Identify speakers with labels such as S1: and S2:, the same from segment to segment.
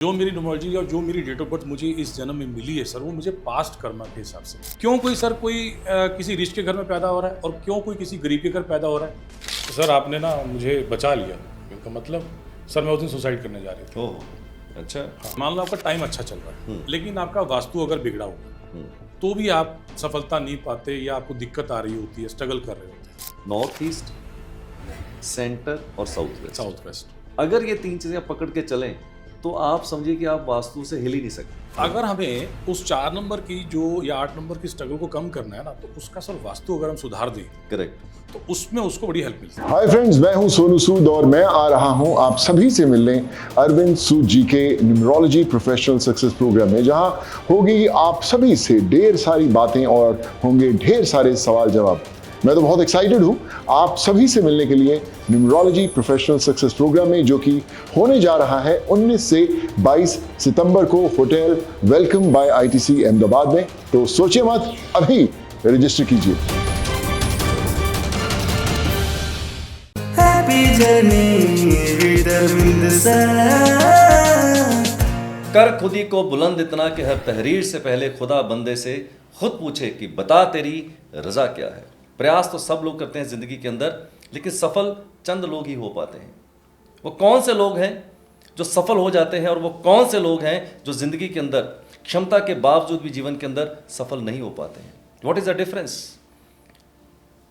S1: जो मेरी न्यूमरोलॉजी और जो मेरी डेट ऑफ बर्थ मुझे इस जन्म में मिली है सर, वो मुझे पास्ट कर्मा के हिसाब से। क्यों कोई सर किसी रिच के घर में पैदा हो रहा है और क्यों कोई किसी गरीब के घर पैदा हो रहा है। तो सर आपने ना मुझे बचा लिया। इनका मतलब सर मैं उस दिन सुसाइड करने जा रही थी।
S2: ओह अच्छा।
S1: मान लो आपका टाइम अच्छा चल रहा है, लेकिन आपका वास्तु अगर बिगड़ा होगा तो भी आप सफलता नहीं पाते या आपको दिक्कत आ रही होती है, स्ट्रगल कर रहे होते हैं।
S2: नॉर्थ ईस्ट, सेंटर और
S1: साउथ वेस्ट,
S2: अगर ये तीन चीजें पकड़ के चलें तो आप समझिए कि आप वास्तु से हिल ही नहीं सकते।
S1: अगर हमें उस 4 नंबर की जो या 8 नंबर की स्ट्रगल को कम करना है ना, तो उसका सर वास्तु अगर हम सुधार दें,
S2: करेक्ट,
S1: तो उसमें उसको बड़ी हेल्प मिलती है।
S3: हाय फ्रेंड्स, मैं हूं सोनू सूद और मैं आ रहा हूं आप सभी से मिलने अरविंद सूद जी के न्यूमरोलॉजी प्रोफेशनल सक्सेस प्रोग्राम में, जहां होगी आप सभी से ढेर सारी बातें और होंगे ढेर सारे सवाल जवाब। मैं तो बहुत एक्साइटेड हूं आप सभी से मिलने के लिए न्यूमरोलॉजी प्रोफेशनल सक्सेस प्रोग्राम में, जो कि होने जा रहा है 19 से 22 सितंबर को hotel welcome by ITC Ahmedabad में। तो सोचिए मत, अभी रजिस्टर कीजिए।
S2: कर खुदी को बुलंद इतना कि हर तहरीर से पहले खुदा बंदे से खुद पूछे कि बता तेरी रजा क्या है। प्रयास तो सब लोग करते हैं जिंदगी के अंदर, लेकिन सफल चंद लोग ही हो पाते हैं। वो कौन से लोग हैं जो सफल हो जाते हैं और वो कौन से लोग हैं जो जिंदगी के अंदर क्षमता के बावजूद भी जीवन के अंदर सफल नहीं हो पाते हैं। What is the difference?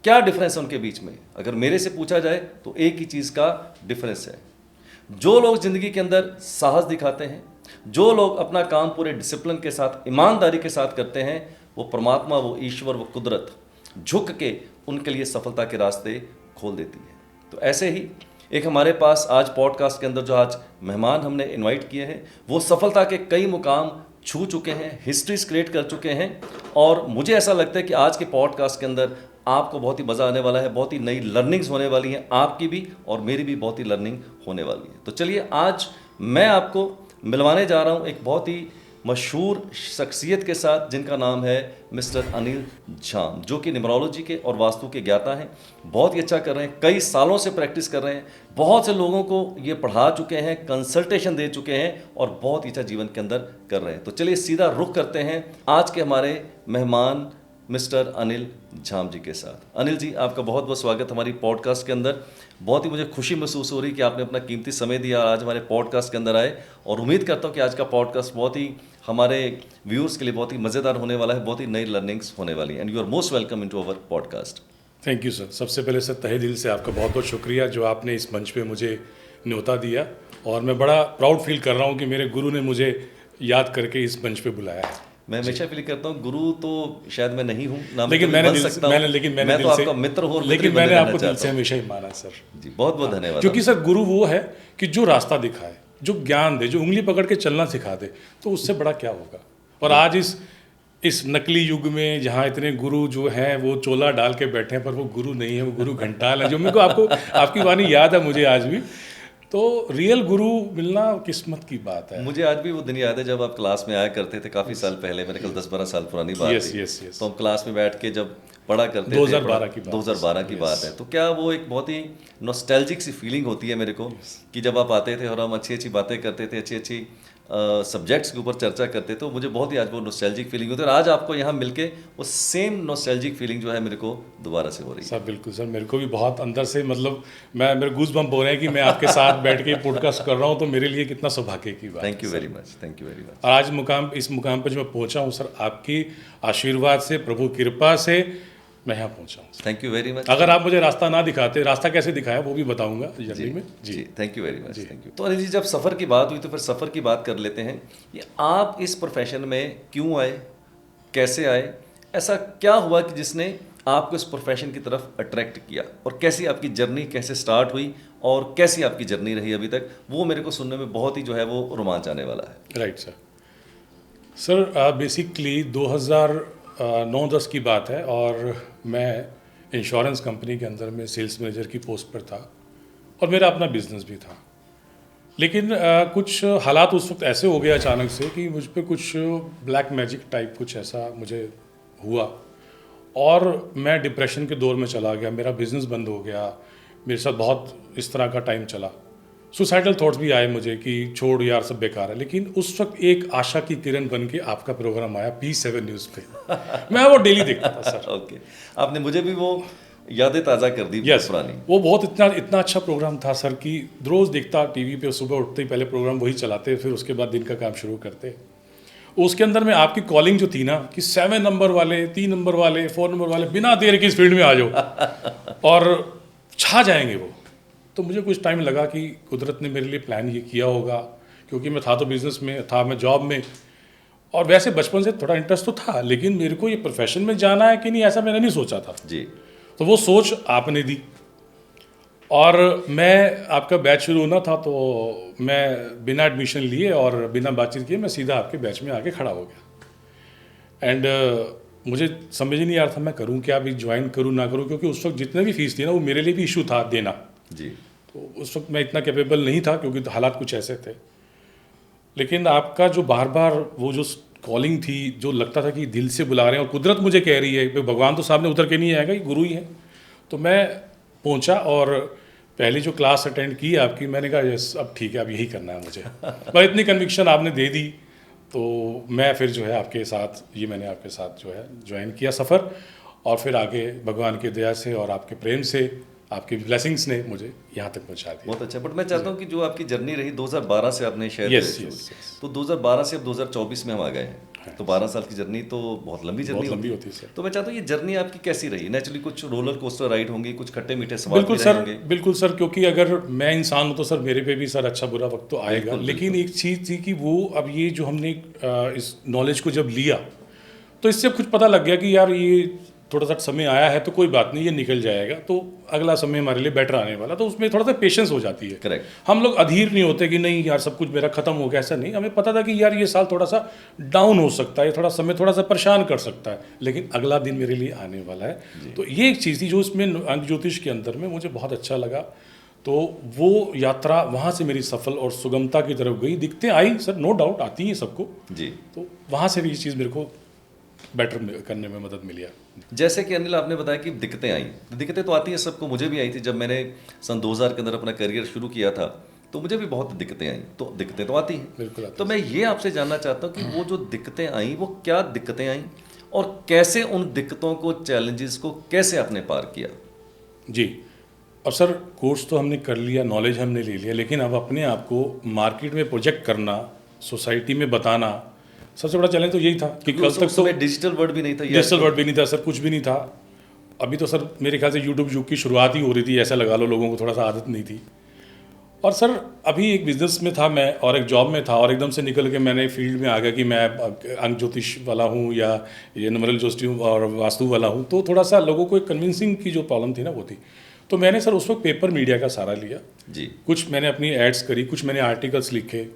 S2: क्या डिफरेंस है उनके बीच में? अगर मेरे से पूछा जाए तो एक ही चीज का डिफरेंस है। जो लोग जिंदगी के अंदर साहस दिखाते हैं, जो लोग अपना काम पूरे डिसिप्लिन के साथ, ईमानदारी के साथ करते हैं, वो परमात्मा, वो ईश्वर, वो कुदरत झुक के उनके लिए सफलता के रास्ते खोल देती है। तो ऐसे ही एक हमारे पास आज पॉडकास्ट के अंदर जो आज मेहमान हमने इनवाइट किए हैं, वो सफलता के कई मुकाम छू चुके हैं, हिस्ट्रीज क्रिएट कर चुके हैं। और मुझे ऐसा लगता है कि आज के पॉडकास्ट के अंदर आपको बहुत ही मज़ा आने वाला है, बहुत ही नई लर्निंग्स होने वाली हैं, आपकी भी और मेरी भी बहुत ही लर्निंग होने वाली है। तो चलिए आज मैं आपको मिलवाने जा रहा हूँ एक बहुत ही मशहूर शख्सियत के साथ, जिनका नाम है मिस्टर अनिल झाम, जो कि न्यूमरोलॉजी के और वास्तु के ज्ञाता हैं। बहुत ही अच्छा कर रहे हैं, कई सालों से प्रैक्टिस कर रहे हैं, बहुत से लोगों को ये पढ़ा चुके हैं, कंसल्टेशन दे चुके हैं और बहुत ही अच्छा जीवन के अंदर कर रहे हैं। तो चलिए सीधा रुख करते हैं आज के हमारे मेहमान मिस्टर अनिल झाम जी के साथ। अनिल जी, आपका बहुत बहुत स्वागत हमारी पॉडकास्ट के अंदर। बहुत ही मुझे खुशी महसूस हो रही कि आपने अपना कीमती समय दिया और आज हमारे पॉडकास्ट के अंदर आए, और उम्मीद करता हूँ कि आज का पॉडकास्ट बहुत ही हमारे व्यूअर्स के लिए बहुत ही मज़ेदार होने वाला है, बहुत ही नई लर्निंग्स होने वाली हैं। And you are most welcome into our podcast.
S1: Thank you sir. सबसे पहले सर तहे दिल से आपका बहुत बहुत शुक्रिया जो आपने इस मंच पे मुझे न्योता दिया, और मैं बड़ा प्राउड फील कर रहा हूँ कि मेरे गुरु ने मुझे याद करके इस मंच पे बुलाया है।
S2: मैं हमेशा फील करता हूँ गुरु तो शायद मैं नहीं हूँ,
S1: लेकिन मैंने
S2: तो आपका मित्र हूँ,
S1: लेकिन मैंने आपको दिल से हमेशा ही माना सर
S2: जी। बहुत बहुत धन्यवाद।
S1: क्योंकि सर गुरु वो है कि जो रास्ता दिखाए, जो ज्ञान दे, जो उंगली पकड़ के चलना सिखा दे, तो उससे बड़ा क्या होगा। और आज इस नकली युग में जहाँ इतने गुरु जो हैं वो चोला डाल के बैठे हैं, पर वो गुरु नहीं है, वो गुरु घंटाल है, जो मेरे को आपकी वाणी याद है मुझे आज भी। तो रियल गुरु मिलना किस्मत की बात है।
S2: मुझे आज भी वो दिन याद है जब आप क्लास में आया करते थे, काफ़ी साल पहले, मेरे ख्याल 10-12 साल पुरानी बात है। तो हम क्लास में बैठ के जब पढ़ा करते थे, 2012 की बात है। तो क्या वो एक बहुत ही नॉस्टैल्जिक सी फीलिंग होती है मेरे को कि जब आप आते थे और हम अच्छी अच्छी बातें करते थे, अच्छी अच्छी सब्जेक्ट्स के ऊपर चर्चा करते, तो मुझे बहुत ही आज वो नॉस्टैल्जिक फीलिंग होती है। और आज आपको यहाँ मिलके वो सेम नॉस्टैल्जिक फीलिंग जो है मेरे को दोबारा से हो रही है।
S1: सर बिल्कुल सर, मेरे को भी बहुत अंदर से, मतलब मेरे गूज बम्प हो रहे हैं कि मैं आपके साथ बैठ के पॉडकास्ट कर रहा हूँ, तो मेरे लिए कितना सौभाग्य की बात।
S2: Thank you very much, thank you very much.
S1: और आज इस मुकाम पर जो मैं पहुँचा हूँ सर, आपकी आशीर्वाद से, प्रभु कृपा से मैं यहाँ पहुँचा हूँ।
S2: Thank you very much.
S1: अगर आप मुझे रास्ता ना दिखाते, रास्ता कैसे दिखाया वो भी बताऊंगा जर्नी में।
S2: जी, thank you very much, thank you. तो अनिल जी, जब सफ़र की बात हुई तो फिर सफ़र की बात कर लेते हैं। ये आप इस प्रोफेशन में क्यों आए, कैसे आए, ऐसा क्या हुआ कि जिसने आपको इस प्रोफेशन की तरफ अट्रैक्ट किया, और कैसी आपकी जर्नी कैसे स्टार्ट हुई और कैसी आपकी जर्नी रही अभी तक, वो मेरे को सुनने में बहुत ही जो है वो रोमांच आने वाला है।
S1: राइट सर बेसिकली 2009-10 की बात है, और मैं इंश्योरेंस कंपनी के अंदर में सेल्स मैनेजर की पोस्ट पर था, और मेरा अपना बिजनेस भी था। लेकिन कुछ हालात उस वक्त ऐसे हो गए अचानक से कि मुझ पे कुछ ब्लैक मैजिक टाइप कुछ ऐसा मुझे हुआ, और मैं डिप्रेशन के दौर में चला गया। मेरा बिजनेस बंद हो गया, मेरे साथ बहुत इस तरह का टाइम चला। सुसाइडल थॉट्स भी आए मुझे कि छोड़ यार सब बेकार है, लेकिन उस वक्त एक आशा की किरण बन के आपका प्रोग्राम आया P7 न्यूज़ पे। मैं वो डेली देखता था सर।
S2: ओके, आपने मुझे भी वो यादें ताज़ा कर दी
S1: यस,
S2: पुरानी।
S1: वो बहुत इतना अच्छा प्रोग्राम था सर कि रोज़ देखता टीवी पे, सुबह उठते ही पहले प्रोग्राम वही चलाते, फिर उसके बाद दिन का काम शुरू करते। उसके अंदर में आपकी कॉलिंग जो थी ना कि 7 नंबर वाले, 3 नंबर वाले, 4 नंबर वाले, बिना देर के इस फील्ड में आ जाओ और छा जाएंगे वो। तो मुझे कुछ टाइम लगा कि कुदरत ने मेरे लिए प्लान ये किया होगा, क्योंकि मैं था तो बिज़नेस में था, मैं जॉब में, और वैसे बचपन से थोड़ा इंटरेस्ट तो था, लेकिन मेरे को ये प्रोफेशन में जाना है कि नहीं ऐसा मैंने नहीं सोचा था
S2: जी।
S1: तो वो सोच आपने दी। और मैं आपका बैच शुरू होना था तो मैं बिना एडमिशन लिए और बिना बातचीत किए मैं सीधा आपके बैच में आके खड़ा हो गया। एंड मुझे समझ ही नहीं आ रहा था मैं करूं क्या, अभी ज्वाइन करूं ना करूं, क्योंकि उस वक्त जितने भी फीस थी ना वो मेरे लिए भी इशू था देना।
S2: जी।
S1: तो उस वक्त मैं इतना कैपेबल नहीं था क्योंकि हालात कुछ ऐसे थे। लेकिन आपका जो बार बार वो जो कॉलिंग थी, जो लगता था कि दिल से बुला रहे हैं और कुदरत मुझे कह रही है, भगवान तो सामने उतर के नहीं आएगा, ये गुरु ही है। तो मैं पहुंचा और पहली जो क्लास अटेंड की आपकी, मैंने कहा यस अब ठीक है, अब यही करना है मुझे। पर इतनी कन्विक्शन आपने दे दी तो मैं फिर जो है आपके साथ मैंने आपके साथ जो है ज्वाइन किया सफ़र, और फिर आगे भगवान की दया से और आपके प्रेम से, आपकी ब्लेसिंग्स ने मुझे यहाँ तक पहुँचा दिया।
S2: बहुत अच्छा। बट मैं चाहता हूँ कि जो आपकी जर्नी रही 2012 से आपने शेयर
S1: Yes,
S2: करी,
S1: yes, yes.
S2: तो 2012 से अब 2024 में हम आ गए हैं, तो 12 साल की जर्नी तो बहुत लंबी जर्नी
S1: बहुत लंबी होती है सर।
S2: तो मैं चाहता हूँ ये जर्नी आपकी कैसी रही? नेचुरली कुछ रोलर कोस्टर राइड होंगी, कुछ खट्टे मीठे सवाल
S1: बिल्कुल
S2: भी
S1: सर,
S2: रहे होंगे।
S1: बिल्कुल सर, क्योंकि अगर मैं इंसान हूँ तो सर मेरे पे भी सर अच्छा बुरा वक्त तो आएगा।
S2: बिल्कुल,
S1: लेकिन एक चीज़ थी कि वो अब ये जो हमने इस नॉलेज को जब लिया तो इससे कुछ पता लग गया कि यार ये थोड़ा सा समय आया है तो कोई बात नहीं, ये निकल जाएगा, तो अगला समय हमारे लिए बेटर आने वाला, तो उसमें थोड़ा सा पेशेंस हो जाती है।
S2: करेक्ट।
S1: हम लोग अधीर नहीं होते कि नहीं यार सब कुछ मेरा खत्म हो गया, ऐसा नहीं। हमें पता था कि यार ये साल थोड़ा सा डाउन हो सकता है, थोड़ा समय थोड़ा सा परेशान कर सकता है, लेकिन अगला दिन मेरे लिए आने वाला है। तो ये एक चीज़ थी जो इसमें अंक ज्योतिष के अंदर में मुझे बहुत अच्छा लगा। तो वो यात्रा वहाँ से मेरी सफल और सुगमता की तरफ गई। दिक्कतें आई सर, नो डाउट आती हैं सबको
S2: जी।
S1: तो वहाँ से भी ये चीज़ मेरे को बेटर करने में मदद मिली।
S2: जैसे कि अनिल आपने बताया कि दिक्कतें आई, तो दिक्कतें तो आती हैं सबको, मुझे भी आई थी। जब मैंने सन 2000 के अंदर अपना करियर शुरू किया था तो मुझे भी बहुत दिक्कतें आई, तो दिक्कतें तो आती हैं।
S1: बिल्कुल।
S2: तो मैं ये आपसे जानना चाहता हूँ कि वो जो दिक्कतें आई वो क्या दिक्कतें आई और कैसे उन दिक्कतों को, चैलेंजेस को कैसे आपने पार किया?
S1: जी, अब सर कोर्स तो हमने कर लिया, नॉलेज हमने ले लिया, लेकिन अब अपने आप को मार्केट में प्रोजेक्ट करना, सोसाइटी में बताना, सबसे बड़ा चैलेंज तो यही था कि कल तक तो
S2: डिजिटल वर्ड भी नहीं था,
S1: डिजिटल वर्ड भी नहीं था सर, कुछ भी नहीं था। अभी तो सर मेरे ख्याल से यूट्यूब युग की शुरुआत ही हो रही थी, ऐसा लगा लो, लोगों को थोड़ा सा आदत नहीं थी। और सर अभी एक बिजनेस में था मैं और एक जॉब में था, और एकदम से निकल के मैंने फील्ड में आ गया कि मैं अंक ज्योतिष वाला हूँ या ये न्यूमेरल ज्योतिष और वास्तु वाला हूँ, तो थोड़ा सा लोगों को एक कन्विंसिंग की जो प्रॉब्लम थी ना वो थी। तो मैंने सर उस वक्त पेपर मीडिया का सहारा लिया
S2: जी।
S1: कुछ मैंने अपनी एड्स करी, कुछ मैंने आर्टिकल्स लिखे,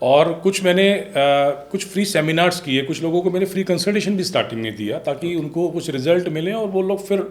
S1: और कुछ मैंने कुछ फ्री सेमिनार्स किए, कुछ लोगों को मैंने फ्री कंसल्टेशन भी स्टार्टिंग में दिया ताकि उनको कुछ रिजल्ट मिले और वो लोग फिर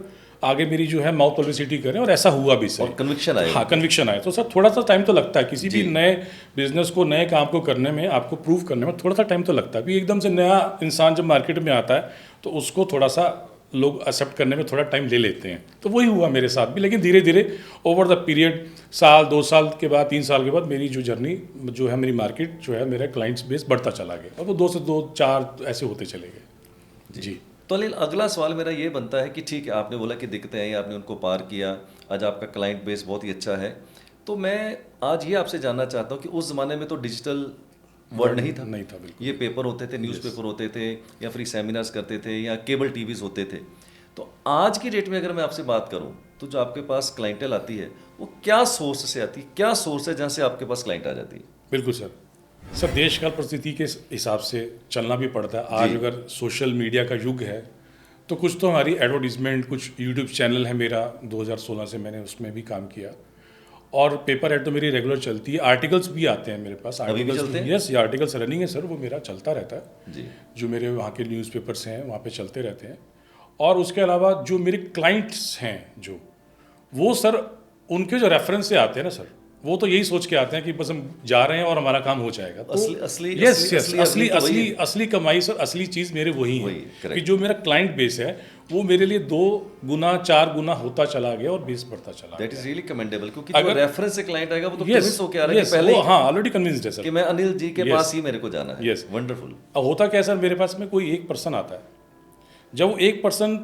S1: आगे मेरी जो है माउथ पब्लिसिटी करें, और ऐसा हुआ भी सर।
S2: और कन्विक्शन आया।
S1: हाँ, कन्विक्शन आया। तो सर थोड़ा सा टाइम तो लगता है किसी भी नए बिजनेस को, नए काम को करने में, आपको प्रूव करने में थोड़ा सा टाइम तो लगता है। अभी एकदम से नया इंसान जब मार्केट में आता है तो उसको थोड़ा सा लोग एक्सेप्ट करने में थोड़ा टाइम ले लेते हैं। तो वही हुआ मेरे साथ भी, लेकिन धीरे धीरे ओवर द पीरियड, साल 2 साल के बाद, 3 साल के बाद मेरी जो जर्नी जो है, मेरी मार्केट जो है, मेरा क्लाइंट्स बेस बढ़ता चला गया, और वो 2 से 2, 4 ऐसे होते चले गए। जी।
S2: तो अनिल, अगला सवाल मेरा ये बनता है कि ठीक है, आपने बोला कि दिक्कतें आई, आपने उनको पार किया, आज आपका क्लाइंट बेस बहुत ही अच्छा है। तो मैं आज ये आपसे जानना चाहता हूँ कि उस ज़माने में तो डिजिटल वर्ड नहीं था,
S1: बिल्कुल।
S2: ये पेपर होते थे, न्यूज़पेपर होते थे, या फ्री सेमिनार्स करते थे, या केबल टीवीज़ होते थे। तो आज की डेट में अगर मैं आपसे बात करूं तो जो आपके पास क्लाइंटेल आती है वो क्या सोर्स से आती है, क्या सोर्स है जहाँ से आपके पास क्लाइंट आ जाती है?
S1: बिल्कुल सर। सर देश काल परिस्थिति के हिसाब से चलना भी पड़ता है। आज अगर सोशल मीडिया का युग है तो कुछ तो हमारी एडवर्टीजमेंट, कुछ यूट्यूब चैनल है मेरा, 2016 से मैंने उसमें भी काम किया, और पेपर एड तो मेरी रेगुलर चलती है। आर्टिकल्स भी आते हैं मेरे पास, आर्टिकल्स, यस, ये आर्टिकल्स रनिंग है सर, वो मेरा चलता रहता है
S2: जी।
S1: जो मेरे वहाँ के न्यूज़पेपर्स हैं वहाँ पे चलते रहते हैं। और उसके अलावा जो मेरे क्लाइंट्स हैं जो, वो सर उनके जो रेफरेंस से आते हैं ना सर, वो तो यही सोच के आते हैं कि बस हम जा रहे हैं और हमारा काम हो जाएगा। तो
S2: असली
S1: यस
S2: असली
S1: यस
S2: असली
S1: असली
S2: तो वही
S1: असली
S2: है।
S1: असली कमाई सर, असली चीज़ मेरे वही है
S2: वही, correct।
S1: कि जो मेरा क्लाइंट बेस है वो मेरे लिए 2 गुना 4 गुना होता चला गया और बेस बढ़ता चला
S2: दैट
S1: गया।
S2: इज रियली कमेंडेबल, क्योंकि जो
S1: अगर-
S2: रेफरेंस से क्लाइंट आएगा वो तो
S1: यस
S2: कन्विंस होके आ रहा है कि
S1: यस,
S2: पहले
S1: वो
S2: ही
S1: हाँ ऑलरेडी कन्विंस्ड है
S2: कि
S1: सर।
S2: मैं अनिल जी के
S1: Yes।
S2: पास ही मेरे को जाना है।
S1: Yes।
S2: वंडरफुल।
S1: अब होता क्या है सर, मेरे पास में कोई एक पर्सन आता है, जब वो एक पर्सन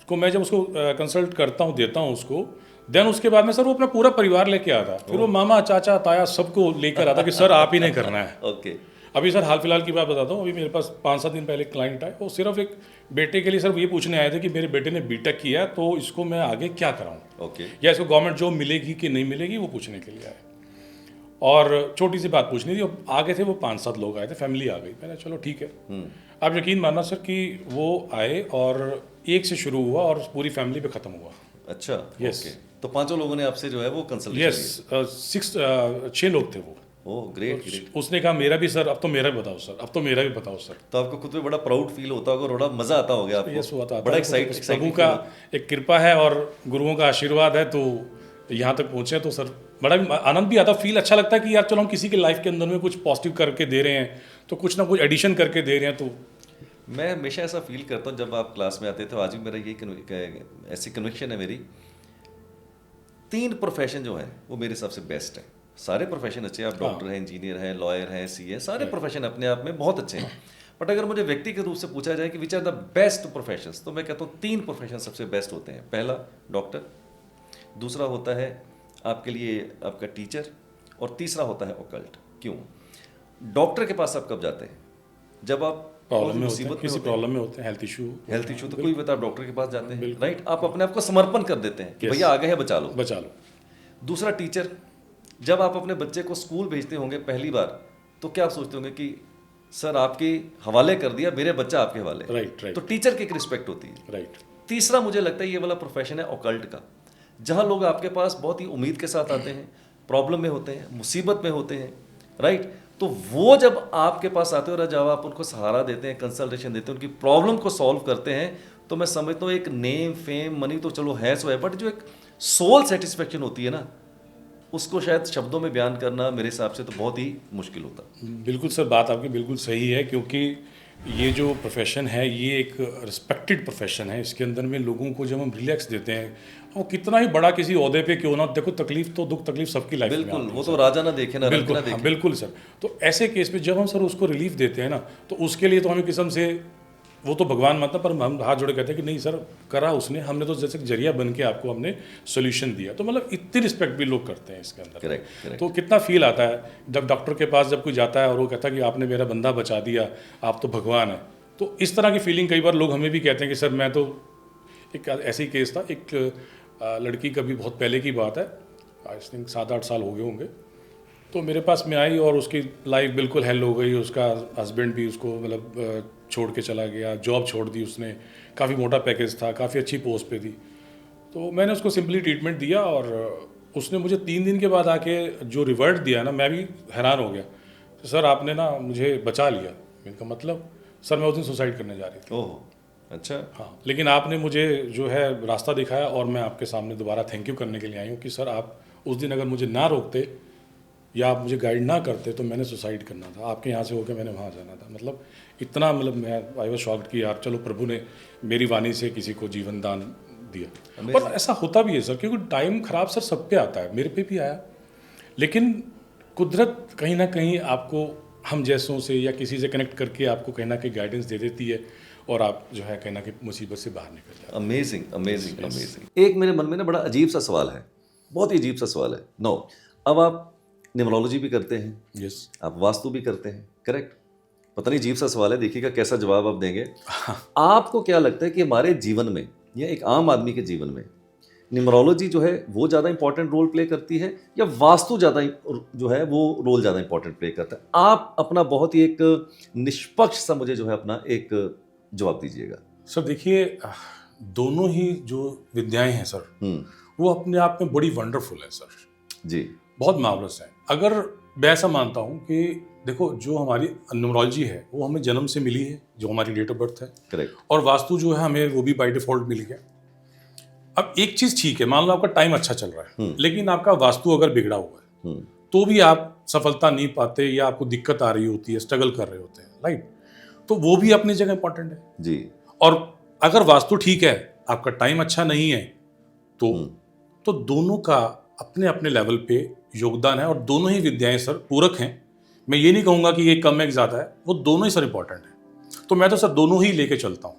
S1: को मैं जब उसको कंसल्ट करता हूँ, देता हूँ उसको, देन उसके बाद में सर वो अपना पूरा परिवार लेके आता है, फिर वो मामा चाचा ताया सबको लेकर आता कि सर आप ही ने करना है।
S2: ओके।
S1: अभी सर हाल फिलहाल की बात बताता हूँ, अभी मेरे पास 5-7 दिन पहले क्लाइंट आए, वो सिर्फ एक बेटे के लिए सर ये पूछने आए थे कि मेरे बेटे ने बीटेक किया तो इसको मैं आगे क्या कराऊँ,
S2: ओके।
S1: या इसको गवर्नमेंट जॉब मिलेगी कि नहीं मिलेगी, वो पूछने के लिए आए। और छोटी सी बात पूछनी थी, अब आगे थे वो 5-7 लोग आए थे, फैमिली आ गई। मैंने चलो ठीक है। आप यकीन मानना सर कि वो आए और एक से शुरू हुआ और पूरी फैमिली पे ख़त्म हुआ।
S2: अच्छा।
S1: Yes।
S2: ओके। तो 5 लोगों ने आपसे जो है वो कंसल्टेशन
S1: यस 6 लोग थे वो।
S2: Oh great great.
S1: उसने कहा मेरा भी सर, अब तो मेरा भी बताओ सर, अब तो मेरा भी बताओ सर।
S2: तो आपको खुद पे बड़ा प्राउड फील होता होगा, बड़ा मजा आता होगा आपको।
S1: यस हुआ था,
S2: बड़ा
S1: प्रभु का एक कृपा है और गुरुओं का आशीर्वाद है तो यहाँ तक पहुँचे। तो सर बड़ा भी आनंद भी आता, फील अच्छा लगता है कि यार चलो हम किसी की लाइफ के अंदर में कुछ पॉजिटिव करके दे रहे हैं, तो कुछ ना कुछ एडिशन करके दे रहे हैं। तो
S2: मैं हमेशा ऐसा फील करता हूँ जब आप क्लास में आते थे, आज भी मेरा यही ऐसी कन्विक्शन है मेरी, 3 प्रोफेशन जो है वो मेरे हिसाब से बेस्ट है। सारे प्रोफेशन अच्छे हैं, आप डॉक्टर हैं, इंजीनियर हैं, लॉयर हैं, सीए, सारे प्रोफेशन अपने आप में बहुत अच्छे हैं। बट अगर मुझे व्यक्तिगत रूप से पूछा जाए कि which are the best professions, तो मैं कहता हूँ 3 प्रोफेशन सबसे बेस्ट होते हैं। पहला डॉक्टर, दूसरा होता है आपके लिए आपका टीचर, और तीसरा होता है ऑकल्ट। क्यों? डॉक्टर के पास आप कब जाते हैं? जब आप
S1: प्रॉब्लम में होते हैं,
S2: मुसीबत
S1: किसी प्रॉब्लम में होते हैं, हेल्थ इशू
S2: तो कोई बता, आप डॉक्टर के पास जाते हैं, राइट? आप अपने आप को समर्पण कर देते हैं कि
S1: Yes।
S2: भैया आ गए हैं, बचा लो।
S1: बचा लो।
S2: दूसरा टीचर, जब आप अपने बच्चे को स्कूल भेजते होंगे पहली बार, तो क्या आप सोचते होंगे कि सर आपके हवाले कर दिया, मेरे बच्चा आपके हवाले।
S1: राइट राइट
S2: तो टीचर की एक रिस्पेक्ट होती है।
S1: राइट।
S2: तीसरा मुझे लगता है ये वाला प्रोफेशन है ऑकल्ट का, जहाँ लोग आपके पास बहुत ही उम्मीद के साथ आते हैं, प्रॉब्लम में होते हैं, मुसीबत में होते हैं, राइट? तो वो जब आपके पास आते हो और जब आप उनको सहारा देते हैं, कंसल्टेशन देते हैं, उनकी प्रॉब्लम को सॉल्व करते हैं, तो मैं समझता हूँ एक नेम फेम मनी तो चलो है सो है, बट जो एक सोल सेटिस्फेक्शन होती है ना, उसको शायद शब्दों में बयान करना मेरे हिसाब से तो बहुत ही मुश्किल होता है।
S1: बिल्कुल सर, बात आपकी बिल्कुल सही है, क्योंकि ये जो प्रोफेशन है ये एक रिस्पेक्टेड प्रोफेशन है। इसके अंदर में लोगों को जब हम रिलैक्स देते हैं, वो कितना ही बड़ा किसी ओहदे पे क्यों ना, देखो तकलीफ तो दुख तकलीफ सबकी लाइफ में
S2: बिल्कुल,
S1: आती है
S2: वो
S1: सर।
S2: तो राजा ना देखे ना रंग
S1: बिल्कुल
S2: ना
S1: हाँ,
S2: देखे।
S1: बिल्कुल सर। तो ऐसे केस में जब हम सर उसको रिलीफ देते हैं ना, तो उसके लिए तो हमें किस्म से, वो तो भगवान मानता, पर हम हाथ जोड़े कहते हैं कि नहीं सर, करा उसने, हमने तो जैसे जरिया बन के आपको हमने सोल्यूशन दिया। तो मतलब इतनी रिस्पेक्ट भी लोग करते हैं इसके अंदर।
S2: Correct correct.
S1: तो कितना फील आता है जब डॉक्टर के पास जब कोई जाता है और वो कहता है कि आपने मेरा बंदा बचा दिया, आप तो भगवान है। तो इस तरह की फीलिंग कई बार लोग हमें भी कहते हैं कि सर मैं तो, एक ऐसे ही केस था, एक लड़की का भी बहुत पहले की बात है, आई थिंक 7-8 साल हो गए होंगे, तो मेरे पास में आई और उसकी लाइफ बिल्कुल हेल हो गई। उसका हस्बैंड भी उसको मतलब छोड़ के चला गया, जॉब छोड़ दी उसने, काफ़ी मोटा पैकेज था, काफ़ी अच्छी पोस्ट पे थी। तो मैंने उसको सिंपली ट्रीटमेंट दिया और उसने मुझे 3 दिन के बाद आके जो रिवर्ट दिया ना, मैं भी हैरान हो गया। तो सर आपने ना मुझे बचा लिया। मैंने कहा मतलब? सर मैं उस दिन सुसाइड करने जा रही थी।
S2: ओह अच्छा।
S1: हाँ, लेकिन आपने मुझे जो है रास्ता दिखाया और मैं आपके सामने दोबारा थैंक यू करने के लिए आई हूँ कि सर आप उस दिन अगर मुझे ना रोकते या आप मुझे गाइड ना करते तो मैंने सुसाइड करना था, आपके यहाँ से होकर मैंने वहाँ जाना था। मतलब इतना, मतलब मैं आई वाज शॉक्ड कि यार चलो प्रभु ने मेरी वाणी से किसी को जीवन दान दिया। और ऐसा होता भी है सर, क्योंकि टाइम खराब सर सब पे आता है, मेरे पे भी आया, लेकिन कुदरत कहीं ना कहीं आपको हम जैसों से या किसी से कनेक्ट करके आपको कहीं ना कहीं गाइडेंस दे देती है और आप जो है कहीं ना कहीं मुसीबत से बाहर निकल जाते हैं।
S2: Amazing amazing amazing. एक मेरे मन में ना बड़ा अजीब सा सवाल है, बहुत ही अजीब सा सवाल है। नो, अब आप न्यूमरोलॉजी भी करते हैं,
S1: यस,
S2: आप वास्तु भी करते हैं, करेक्ट? पता नहीं, अजीब सा सवाल है, देखिएगा कैसा जवाब आप देंगे। आपको क्या लगता है कि हमारे जीवन में या एक आम आदमी के जीवन में न्यूमरोलॉजी जो है वो ज़्यादा इंपॉर्टेंट रोल प्ले करती है या वास्तु ज़्यादा जो है वो रोल ज़्यादा इंपॉर्टेंट प्ले करता है? आप अपना बहुत ही एक निष्पक्ष सा मुझे जो है अपना एक जवाब दीजिएगा।
S1: सर देखिए, दोनों ही जो विद्याएं हैं सर, वो अपने आप में बड़ी वंडरफुल है सर
S2: जी,
S1: बहुत मार्वलस है। अगर मैं ऐसा मानता हूँ कि देखो जो हमारी न्यूमरोलॉजी है वो हमें जन्म से मिली है, जो हमारी डेट ऑफ बर्थ है,
S2: करेक्ट,
S1: और वास्तु जो है हमें वो भी बाय डिफॉल्ट मिल गया। अब एक चीज़ ठीक है, मान लो आपका टाइम अच्छा चल रहा है, लेकिन आपका वास्तु अगर बिगड़ा हुआ है तो भी आप सफलता नहीं पाते या आपको दिक्कत आ रही होती है, स्ट्रगल कर रहे होते हैं, राइट? तो वो भी अपनी जगह इंपॉर्टेंट है
S2: जी।
S1: और अगर वास्तु ठीक है, आपका टाइम अच्छा नहीं है, तो दोनों का अपने अपने लेवल पे योगदान है और दोनों ही विद्याएं सर पूरक हैं। मैं ये नहीं कहूंगा कि ये कम है कि ज्यादा है, वो दोनों ही सर इंपॉर्टेंट है। तो मैं तो सर दोनों ही लेके चलता हूँ,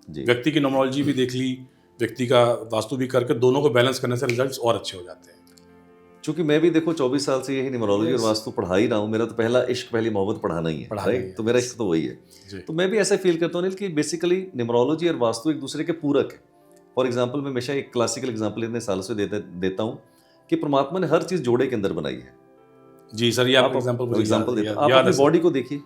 S1: व्यक्ति की न्यूमरोलॉजी भी देख ली, व्यक्ति का वास्तु भी करके दोनों को बैलेंस करने से रिजल्ट्स और अच्छे हो जाते हैं।
S2: क्योंकि मैं भी देखो 24 साल से यही न्यूमरोलॉजी और वास्तु पढ़ा ही रहा हूँ। मेरा तो पहला इश्क, पहली मोहब्बत पढ़ाना ही है, राइट? तो मेरा इश्क तो वही है। तो मैं भी ऐसे फील करता हूँ कि बेसिकली न्यूमरोलॉजी और वास्तु एक दूसरे के पूरक है। फॉर एग्जाम्पल, मैं हमेशा एक क्लासिकल एग्जाम्पल इतने सालों से देता हूँ कि परमात्मा ने हर चीज जोड़े के अंदर बनाई है।
S1: जी सर, ये आप एग्जांपल
S2: देता हूँ। आप अपनी बॉडी को देखिए,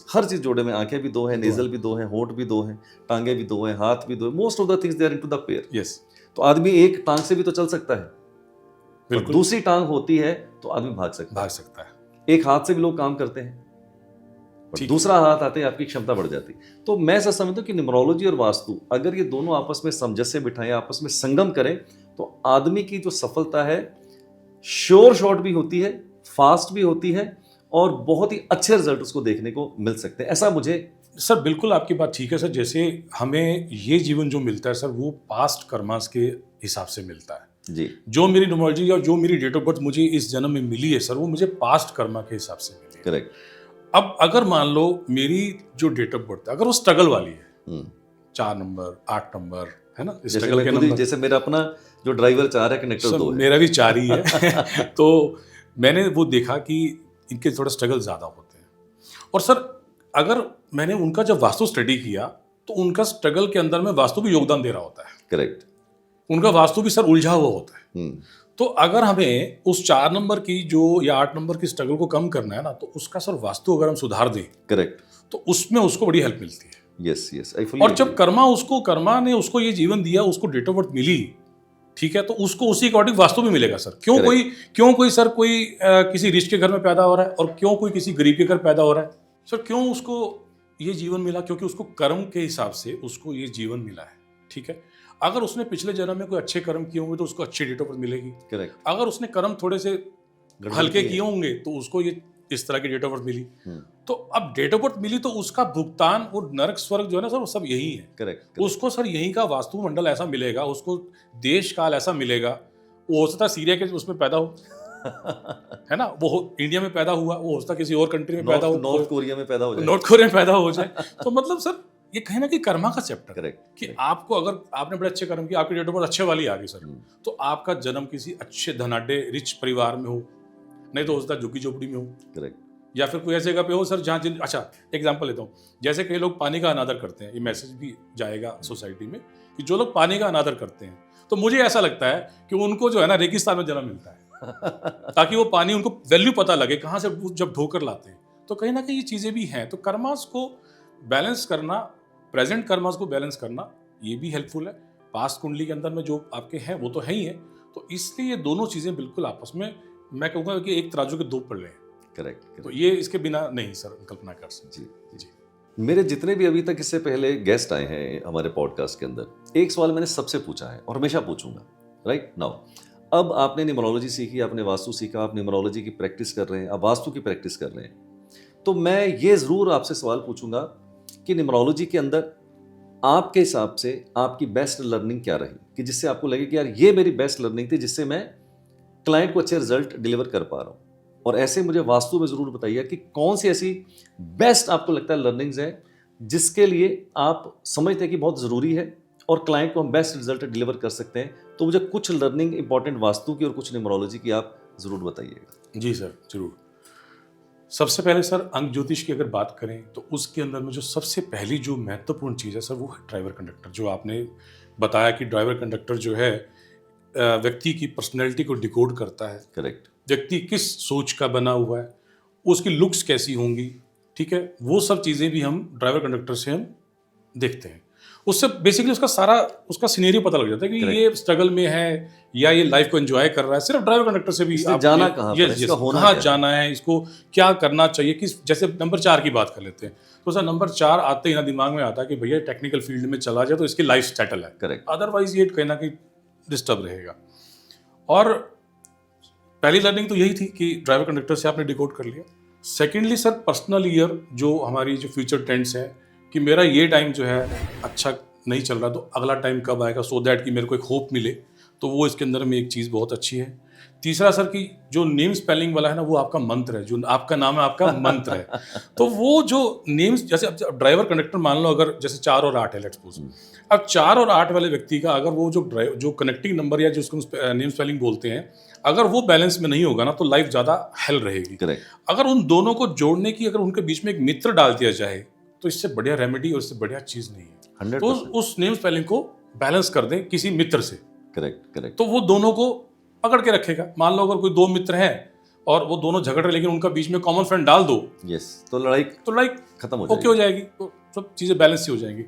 S2: हर चीज जोड़े में, आंखें भी दो हैं, नेजल भी दो हैं, होंठ भी दो हैं, टांगे भी दो हैं, हाथ भी दो हैं। Most of the things they are into the pair.
S1: Yes.
S2: तो आदमी एक टांग से भी तो चल सकता है, बिल्कुल। दूसरी टांग होती है तो आदमी भाग सकता है। एक हाथ से भी लोग काम करते हैं, और दूसरा हाथ आते ही आपकी क्षमता बढ़ जाती। तो मैं ऐसा समझता हूँ कि न्यूमरोलॉजी और वास्तु अगर ये दोनों आपस में सामंजस्य बिठाएं, आपस में संगम करें, तो आदमी की जो सफलता है श्योर शॉट भी होती है, फास्ट भी होती है, और बहुत ही अच्छे रिजल्ट उसको देखने को मिल सकते हैं। ऐसा मुझे
S1: सर, बिल्कुल आपकी बात ठीक है सर। जैसे हमें ये जीवन जो मिलता है सर, वो पास्ट कर्मास के हिसाब से मिलता है
S2: जी।
S1: जो मेरी न्यूमरोलॉजी और जो मेरी डेट ऑफ बर्थ मुझे इस जन्म में मिली है सर, वो मुझे पास्ट कर्मा के हिसाब से मिली है।
S2: करेक्ट।
S1: अब अगर मान लो मेरी जो डेट ऑफ बर्थ है, अगर वो स्ट्रगल वाली है, 4 नंबर 8 नंबर है ना, स्ट्रगल के नंबर,
S2: जैसे मेरा अपना जो ड्राइवर 4 है, कनेक्टर 2 है,
S1: मेरा भी 4 ही है तो मैंने वो देखा कि इनके थोड़ा स्ट्रगल ज्यादा होते हैं। और सर अगर मैंने उनका जब वास्तु स्टडी किया, तो उनका स्ट्रगल के अंदर में वास्तु भी योगदान दे रहा होता है।
S2: करेक्ट।
S1: उनका वास्तु भी सर उलझा हुआ होता है। तो अगर हमें उस 4 नंबर की जो या 8 नंबर की स्ट्रगल को कम करना है ना, तो उसका सर वास्तु अगर हम सुधार दें,
S2: करेक्ट,
S1: तो उसमें उसको बड़ी हेल्प मिलती है।
S2: यस यस,
S1: और जब कर्मा ने उसको ये जीवन दिया, उसको डेट ऑफ बर्थ मिली, ठीक है, तो उसको उसी अकॉर्डिंग वास्तु भी मिलेगा सर। क्यों कोई सर कोई किसी रिच के घर में पैदा हो रहा है और क्यों कोई किसी गरीब के घर पैदा हो रहा है सर, क्यों उसको ये जीवन मिला? क्योंकि उसको कर्म के हिसाब से उसको ये जीवन मिला है, ठीक है। अगर उसने पिछले जन्म में कोई अच्छे कर्म किए होंगे तो उसको अच्छी डेट ऑफ बर्थ मिलेगी।
S2: करेक्ट।
S1: अगर उसने कर्म थोड़े से हल्के किए होंगे तो उसको ये इस तरह की डेट ऑफ बर्थ मिली। तो अब डेट ऑफ बर्थ मिली तो उसका भुगतान और नरक स्वर्ग जो है ना सर, वो सब यही है।
S2: करेक्ट।
S1: उसको सर यही का वास्तुमंडल ऐसा मिलेगा, उसको देश काल ऐसा मिलेगा। वो हो सकता है सीरिया के उसमें पैदा हो है ना, वो इंडिया में पैदा हुआ, वो हो सकता है किसी और कंट्री में पैदा हो,
S2: नॉर्थ कोरिया में पैदा हो जाए,
S1: नॉर्थ कोरिया में पैदा हो जाए। तो मतलब सर ये कहीं ना कहीं कर्मा का चैप्टर।
S2: करेक्ट।
S1: कि आपको अगर आपने बड़े अच्छे कर्म किए, आपकी डेट ऑफ बर्थ अच्छे वाली आ गई सर, तो आपका जन्म किसी अच्छे धनाढ्य रिच परिवार में हो, नहीं तो हो सकता है झुग्गी झोपड़ी में हो।
S2: करेक्ट।
S1: या फिर कोई ऐसी जगह पे हो सर जहाँ अच्छा एग्जाम्पल लेता हूँ, जैसे कई लोग पानी का अनादर करते हैं, ये मैसेज भी जाएगा सोसाइटी में कि जो लोग पानी का अनादर करते हैं, तो मुझे ऐसा लगता है कि उनको जो है ना रेगिस्तान में जन्म मिलता है ताकि वो पानी उनको वैल्यू पता लगे कहाँ से जब ढोकर लाते हैं। तो कहीं ना कहीं ये चीज़ें भी हैं। तो कर्मास को बैलेंस करना, प्रेजेंट कर्मास को बैलेंस करना, ये भी हेल्पफुल है। पास्ट कुंडली के अंदर में जो आपके हैं वो तो है ही है, तो इसलिए ये दोनों चीज़ें बिल्कुल आपस में, मैं कहूँगा कि एक तराजू के 2 पल्ले हैं।
S2: करेक्ट।
S1: तो ये इसके बिना नहीं सर कल्पना कर सकते।
S2: जी जी। मेरे जितने भी अभी तक इससे पहले गेस्ट आए हैं हमारे पॉडकास्ट के अंदर, एक सवाल मैंने सबसे पूछा है और हमेशा पूछूंगा। राइट नाउ, अब आपने न्यूमरोलॉजी सीखी, आपने वास्तु सीखा, आप न्यूमरोलॉजी की प्रैक्टिस कर रहे हैं, आप वास्तु की प्रैक्टिस कर रहे हैं, तो मैं ये ज़रूर आपसे सवाल पूछूंगा कि न्यूमरोलॉजी के अंदर आपके हिसाब से आपकी बेस्ट लर्निंग क्या रही, कि जिससे आपको लगे कि यार ये मेरी बेस्ट लर्निंग थी, जिससे मैं क्लाइंट को अच्छे रिजल्ट डिलीवर कर पा रहा हूँ। और ऐसे मुझे वास्तु में ज़रूर बताइए कि कौन सी ऐसी बेस्ट आपको लगता है लर्निंग्स है जिसके लिए आप समझते हैं कि बहुत ज़रूरी है और क्लाइंट को हम बेस्ट रिजल्ट डिलीवर कर सकते हैं। तो मुझे कुछ लर्निंग इंपॉर्टेंट वास्तु की और कुछ न्यूमरोलॉजी की आप ज़रूर बताइएगा।
S1: जी सर, ज़रूर। सबसे पहले सर अंक ज्योतिष की अगर बात करें तो उसके अंदर में जो सबसे पहली जो महत्वपूर्ण चीज़ है सर, वो है ड्राइवर कंडक्टर। जो आपने बताया कि ड्राइवर कंडक्टर जो है व्यक्ति की पर्सनैलिटी को डिकोड करता है।
S2: करेक्ट।
S1: व्यक्ति किस सोच का बना हुआ है, उसकी लुक्स कैसी होंगी, ठीक है, वो सब चीज़ें भी हम ड्राइवर कंडक्टर से हम देखते हैं। उससे बेसिकली उसका सिनेरियो पता लग जाता है कि
S2: Correct.
S1: ये स्ट्रगल में है या ये लाइफ को एंजॉय कर रहा है। सिर्फ ड्राइवर कंडक्टर से भी
S2: जाना कहाँ पर है, इसका होना
S1: कहाँ
S2: क्या है?
S1: जाना है, इसको क्या करना चाहिए, किस, जैसे नंबर 4 की बात कर लेते हैं, तो सर नंबर 4 आते ही ना दिमाग में आता है कि भैया टेक्निकल फील्ड में चला जाए तो इसकी लाइफ सेटल है।
S2: करेक्ट।
S1: अदरवाइज ये कहीं ना कहीं डिस्टर्ब रहेगा। और पहली लर्निंग तो यही थी कि ड्राइवर कंडक्टर से आपने डिकोड कर लिया। सेकेंडली सर, पर्सनल ईयर, जो हमारी जो फ्यूचर ट्रेंड्स हैं कि मेरा ये टाइम जो है अच्छा नहीं चल रहा, तो अगला टाइम कब आएगा, सो दैट कि मेरे को एक होप मिले, तो वो इसके अंदर में एक चीज़ बहुत अच्छी है। तीसरा सर कि जो नेम स्पेलिंग वाला है ना, वो आपका मंत्र है, जो आपका नाम है आपका मंत्र है। तो वो जो नेम्स, जैसे अब ड्राइवर कंडक्टर मान लो, अगर जैसे 4 और 8 है लेट्स सपोज, अब 4 और 8 वाले व्यक्ति का अगर वो जो कनेक्टिंग नंबर या जिसको नेम स्पेलिंग बोलते हैं, अगर वो बैलेंस में नहीं होगा ना, तो लाइफ ज़्यादा हेल रहेगी।
S2: करेक्ट।
S1: अगर उन दोनों को जोड़ने की, अगर उनके बीच में एक मित्र डाल दिया जाए, तो इससे बढ़िया रेमेडी और इससे बढ़िया चीज़ नहीं है।
S2: 100%।
S1: तो उस नेम स्पेलिंग को बैलेंस कर दें किसी मित्र से,
S2: करेक्ट करेक्ट।
S1: तो वो दोनों को पकड़ के रखेगा। मान लो अगर कोई 2 मित्र हैं और वो दोनों झगड़ रहे, लेकिन उनका बीच में कॉमन फ्रेंड डाल दो,
S2: यस, तो लड़ाई खत्म हो
S1: ओके हो जाएगी, तो सब चीज़ें बैलेंस ही हो जाएंगी।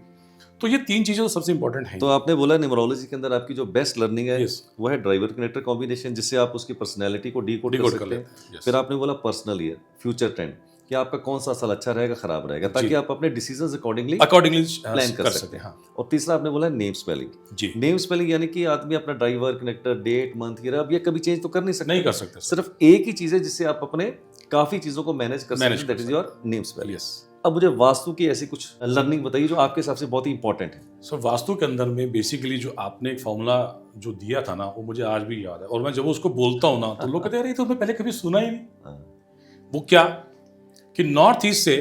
S1: तो ये 3 चीज़ें तो सबसे इंपॉर्टेंट हैं।
S2: तो आपने बोला न्यूमरोलॉजी के अंदर आपकी जो बेस्ट लर्निंग है
S1: Yes.
S2: वो है ड्राइवर कनेक्टर कॉम्बिनेशन, जिससे आप उसकी पर्सनैलिटी को डीकोड कर
S1: Decode कर
S2: सकते
S1: लेते
S2: हैं।
S1: हैं, yes.
S2: फिर आपने बोला पर्सनल ईयर, फ्यूचर ट्रेंड, कि आपका कौन सा साल अच्छा रहेगा, खराब रहेगा, ताकि आप अपने डिसीजंस अकॉर्डिंगली
S1: अकॉर्डिंगली
S2: प्लान कर सकते हैं। और तीसरा आपने बोला नेम स्पेलिंग।
S1: जी,
S2: नेम स्पेलिंग यानी कि आदमी अपना driver connector, date, month, year, अब ये कभी चेंज तो कर नहीं सकते।
S1: नहीं कर सकते सर।
S2: सिर्फ एक ही चीज है जिससे आप अपने काफी चीजों को मैनेज कर सकते हैं, that is your name spelling.
S1: Yes.
S2: अब मुझे वास्तु की ऐसी कुछ लर्निंग बताइए जो आपके हिसाब से बहुत ही इंपॉर्टेंट है।
S1: सर, वास्तु के अंदर में बेसिकली जो आपने एक फॉर्मूला जो दिया था ना, वो मुझे आज भी याद है, और मैं जब उसको बोलता हूँ ना, तो लोग कहते हैं अरे तो मैं पहले कभी सुना ही नहीं। वो क्या कि नॉर्थ ईस्ट से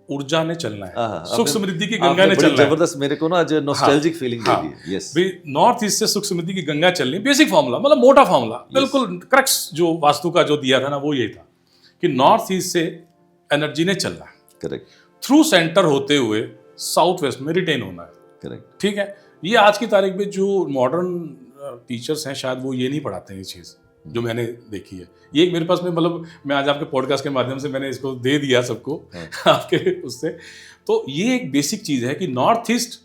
S1: ऊर्जा ने चलना है, सुख समृद्धि की गंगा ने चलना है।
S2: जबरदस्त, मेरे को ना आज नॉस्टैल्जिक फीलिंग दे दी है। यस,
S1: नॉर्थ ईस्ट से सुख समृद्धि की गंगा चलनी, बेसिक फॉर्मूला, मतलब मोटा फॉर्मूला, बिल्कुल क्रक्स जो वास्तु का जो दिया था ना, वो यही था कि नॉर्थ ईस्ट से एनर्जी ने चलना है,
S2: करेक्ट,
S1: थ्रू सेंटर होते हुए साउथ वेस्ट में रिटेन होना है।
S2: करेक्ट,
S1: ठीक है। ये आज की तारीख में जो मॉडर्न टीचर्स हैं, शायद वो ये नहीं पढ़ाते हैं ये चीज़, जो मैंने देखी है। ये एक मेरे पास में, मतलब मैं आज आपके पॉडकास्ट के माध्यम से मैंने इसको दे दिया सबको आपके उससे। तो ये एक बेसिक चीज़ है कि नॉर्थ ईस्ट,